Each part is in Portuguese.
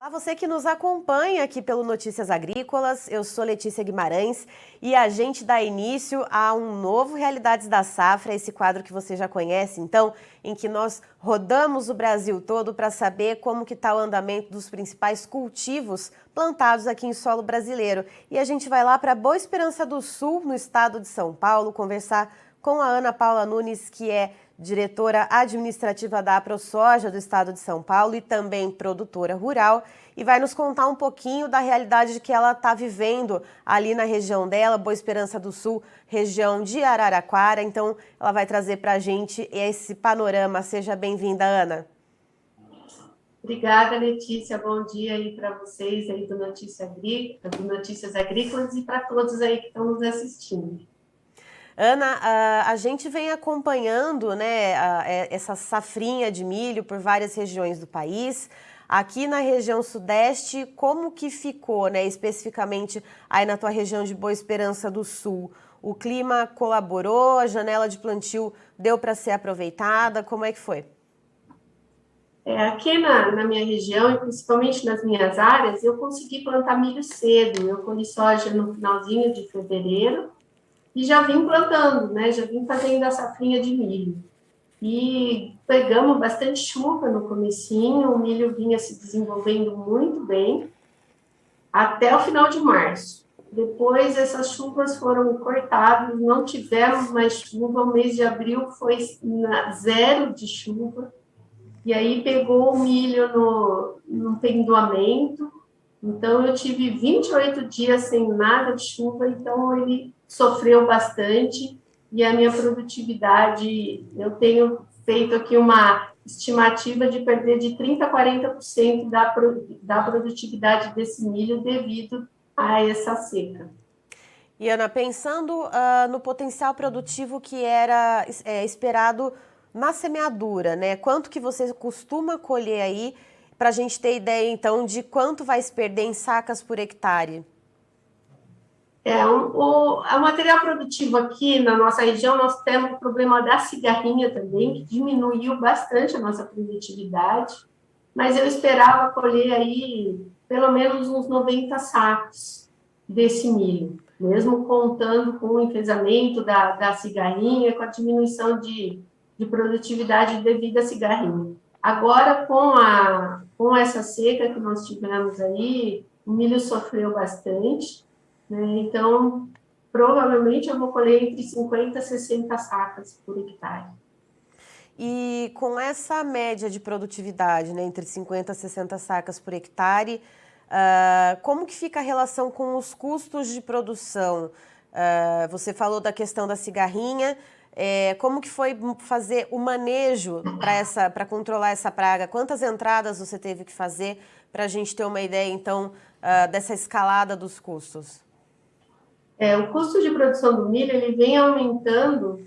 A você que nos acompanha aqui pelo Notícias Agrícolas, eu sou Letícia Guimarães e a gente dá início a um novo Realidades da Safra, esse quadro que você já conhece, então, em que nós rodamos o Brasil todo para saber como que está o andamento dos principais cultivos plantados aqui em solo brasileiro. E a gente vai lá para Boa Esperança do Sul, no estado de São Paulo, conversar com a Ana Paula Nunes, que é diretora administrativa da AproSoja do estado de São Paulo e também produtora rural, e vai nos contar um pouquinho da realidade que ela está vivendo ali na região dela, Boa Esperança do Sul, região de Araraquara. Então, ela vai trazer para a gente esse panorama. Seja bem-vinda, Ana. Obrigada, Letícia. Bom dia aí para vocês aí do Notícias Agrícolas e para todos aí que estão nos assistindo. Ana, a gente vem acompanhando, né, essa safrinha de milho por várias regiões do país. Aqui na região sudeste, como que ficou, né, especificamente aí na tua região de Boa Esperança do Sul? O clima colaborou, a janela de plantio deu para ser aproveitada, como é que foi? Aqui na minha região, e principalmente nas minhas áreas, eu consegui plantar milho cedo. Eu colhi soja no finalzinho de fevereiro e já vim plantando, né? Já vim fazendo a safrinha de milho. E pegamos bastante chuva no comecinho, o milho vinha se desenvolvendo muito bem até o final de março. Depois essas chuvas foram cortadas, não tivemos mais chuva, o mês de abril foi zero de chuva, e aí pegou o milho no pendoamento, então eu tive 28 dias sem nada de chuva, então ele sofreu bastante, e a minha produtividade, eu tenho feito aqui uma estimativa de perder de 30% a 40% da produtividade desse milho devido a essa seca. E Ana, pensando no potencial produtivo que era esperado na semeadura, né? Quanto que você costuma colher aí, para a gente ter ideia, então, de quanto vai se perder em sacas por hectare? O material produtivo aqui na nossa região, nós temos o problema da cigarrinha também, que diminuiu bastante a nossa produtividade, mas eu esperava colher aí pelo menos uns 90 sacos desse milho, mesmo contando com o enfesamento da cigarrinha, com a diminuição de produtividade devido à cigarrinha. Agora, com essa seca que nós tivemos aí, o milho sofreu bastante, né? Então, provavelmente eu vou colher entre 50 e 60 sacas por hectare. E com essa média de produtividade, né, entre 50 e 60 sacas por hectare, como que fica a relação com os custos de produção? Você falou da questão da cigarrinha, como que foi fazer o manejo para controlar essa praga? Quantas entradas você teve que fazer para a gente ter uma ideia, então, dessa escalada dos custos? O custo de produção do milho ele vem aumentando,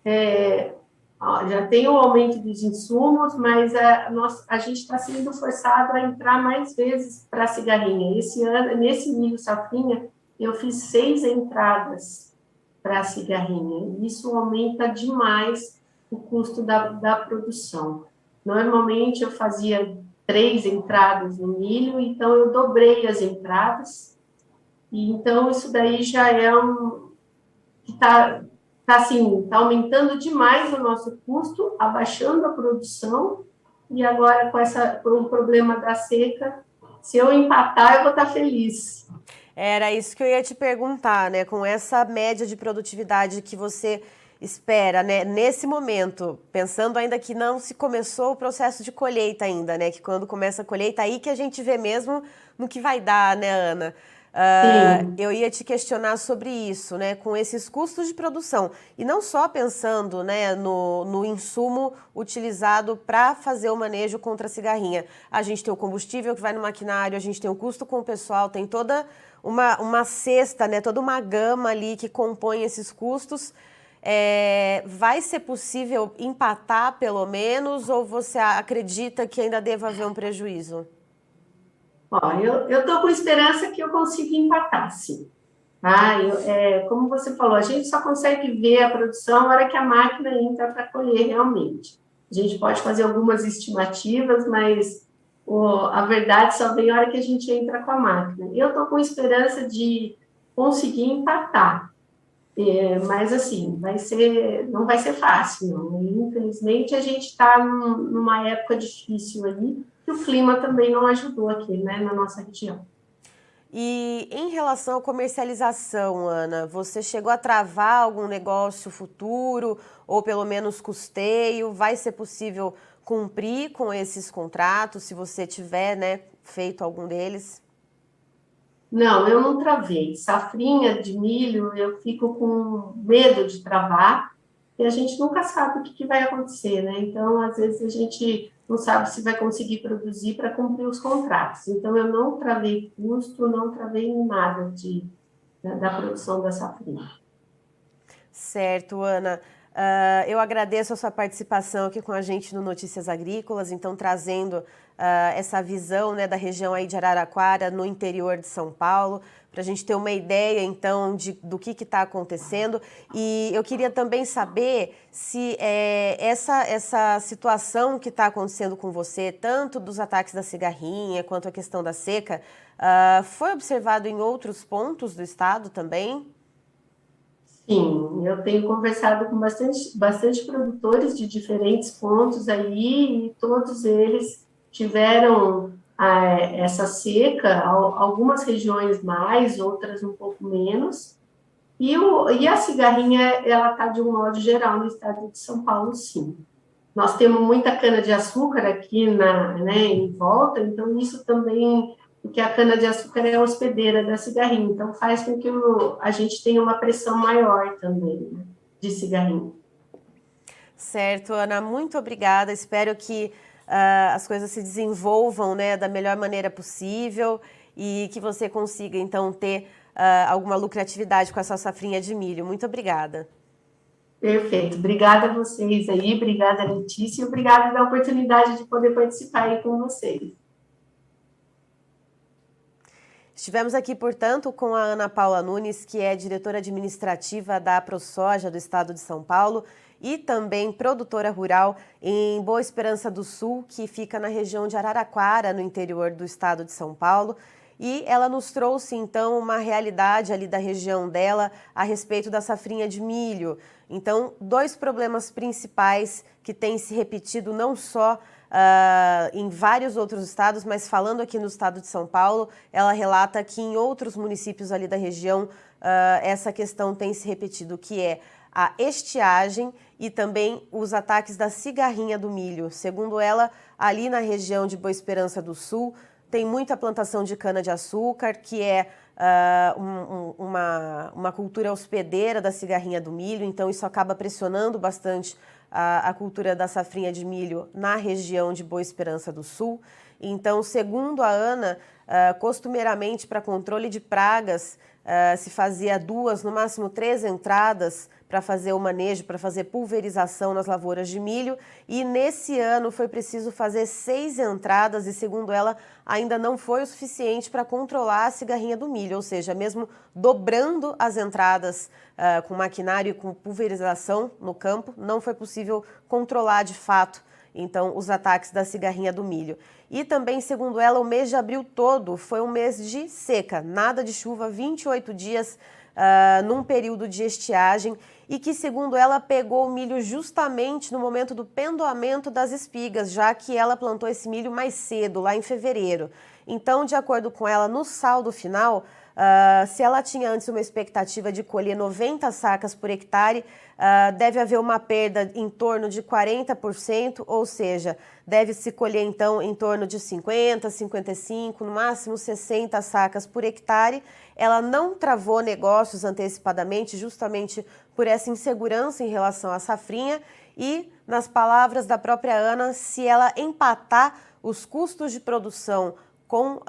já tem o aumento dos insumos, mas a gente está sendo forçado a entrar mais vezes para a cigarrinha. Esse ano, nesse milho safrinha, eu fiz 6 entradas para a cigarrinha. Isso aumenta demais o custo da produção. Normalmente eu fazia 3 entradas no milho, então eu dobrei as entradas. E então isso daí já é que tá aumentando demais o nosso custo, abaixando a produção, e agora com o problema da seca, se eu empatar, eu vou estar feliz. Era isso que eu ia te perguntar, né? Com essa média de produtividade que você espera, né? Nesse momento, pensando ainda que não se começou o processo de colheita ainda, né? Que quando começa a colheita, aí que a gente vê mesmo no que vai dar, né, Ana? Eu ia te questionar sobre isso, né, com esses custos de produção. E não só pensando, né, no insumo utilizado para fazer o manejo contra a cigarrinha. A gente tem o combustível que vai no maquinário, a gente tem o custo com o pessoal, tem toda uma cesta, né, toda uma gama ali que compõe esses custos. Vai ser possível empatar, pelo menos, ou você acredita que ainda deva haver um prejuízo? Eu estou com esperança que eu consiga empatar, sim. Tá? Como você falou, a gente só consegue ver a produção na hora que a máquina entra para colher realmente. A gente pode fazer algumas estimativas, mas A verdade só vem a hora que a gente entra com a máquina. Eu estou com esperança de conseguir empatar. Mas assim, não vai ser fácil, não. Infelizmente, a gente está numa época difícil aí, que o clima também não ajudou aqui, né, na nossa região. E em relação à comercialização, Ana, você chegou a travar algum negócio futuro ou pelo menos custeio? Vai ser possível cumprir com esses contratos se você tiver, né, feito algum deles? Não, eu não travei. Safrinha de milho, eu fico com medo de travar, e a gente nunca sabe o que vai acontecer, né? Então, às vezes, a gente não sabe se vai conseguir produzir para cumprir os contratos. Então, eu não travei custo, não travei nada da produção da safrinha. Certo, Ana. Eu agradeço a sua participação aqui com a gente no Notícias Agrícolas, então trazendo essa visão, né, da região aí de Araraquara, no interior de São Paulo, para a gente ter uma ideia, então, do que está acontecendo. E eu queria também saber se essa situação que está acontecendo com você, tanto dos ataques da cigarrinha quanto a questão da seca, foi observado em outros pontos do estado também? Sim, eu tenho conversado com bastante produtores de diferentes pontos aí, e todos eles tiveram essa seca, algumas regiões mais, outras um pouco menos, e a cigarrinha, ela está de um modo geral no estado de São Paulo, sim. Nós temos muita cana-de-açúcar aqui né, em volta, então isso também, porque a cana-de-açúcar é a hospedeira da cigarrinha, então faz com que a gente tenha uma pressão maior também, né, de cigarrinho. Certo, Ana, muito obrigada. Espero que as coisas se desenvolvam, né, da melhor maneira possível e que você consiga, então, ter alguma lucratividade com essa safrinha de milho. Muito obrigada. Perfeito. Obrigada a vocês aí, obrigada, Letícia, e obrigada pela oportunidade de poder participar aí com vocês. Estivemos aqui, portanto, com a Ana Paula Nunes, que é diretora administrativa da ProSoja do estado de São Paulo e também produtora rural em Boa Esperança do Sul, que fica na região de Araraquara, no interior do estado de São Paulo. E ela nos trouxe, então, uma realidade ali da região dela a respeito da safrinha de milho. Então, dois problemas principais que têm se repetido não só em vários outros estados, mas falando aqui no estado de São Paulo, ela relata que em outros municípios ali da região essa questão tem se repetido, que é a estiagem e também os ataques da cigarrinha do milho. Segundo ela, ali na região de Boa Esperança do Sul, tem muita plantação de cana-de-açúcar, que é uma cultura hospedeira da cigarrinha do milho, então isso acaba pressionando bastante a cultura da safrinha de milho na região de Boa Esperança do Sul. Então, segundo a Ana, costumeiramente para controle de pragas se fazia 2, no máximo 3 entradas para fazer o manejo, para fazer pulverização nas lavouras de milho, e nesse ano foi preciso fazer 6 entradas e, segundo ela, ainda não foi o suficiente para controlar a cigarrinha do milho, ou seja, mesmo dobrando as entradas com maquinário e com pulverização no campo, não foi possível controlar de fato, então, os ataques da cigarrinha do milho. E também, segundo ela, o mês de abril todo foi um mês de seca, nada de chuva, 28 dias num período de estiagem, e que, segundo ela, pegou o milho justamente no momento do pendoamento das espigas, já que ela plantou esse milho mais cedo, lá em fevereiro. Então, de acordo com ela, no saldo final, se ela tinha antes uma expectativa de colher 90 sacas por hectare, deve haver uma perda em torno de 40%, ou seja, deve-se colher então em torno de 50, 55, no máximo 60 sacas por hectare. Ela não travou negócios antecipadamente, justamente por essa insegurança em relação à safrinha, e, nas palavras da própria Ana, se ela empatar os custos de produção com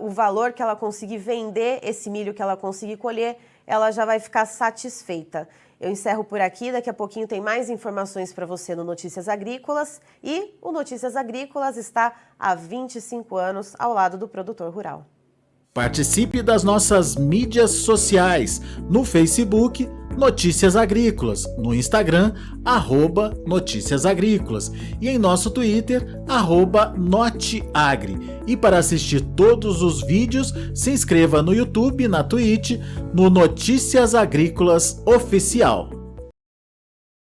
o valor que ela conseguir vender esse milho que ela conseguir colher, ela já vai ficar satisfeita. Eu encerro por aqui, daqui a pouquinho tem mais informações para você no Notícias Agrícolas, e o Notícias Agrícolas está há 25 anos ao lado do produtor rural. Participe das nossas mídias sociais, no Facebook, Notícias Agrícolas, no Instagram, @Notícias Agrícolas e em nosso Twitter, @Noteagri. E para assistir todos os vídeos, se inscreva no YouTube, na Twitch, no Notícias Agrícolas Oficial.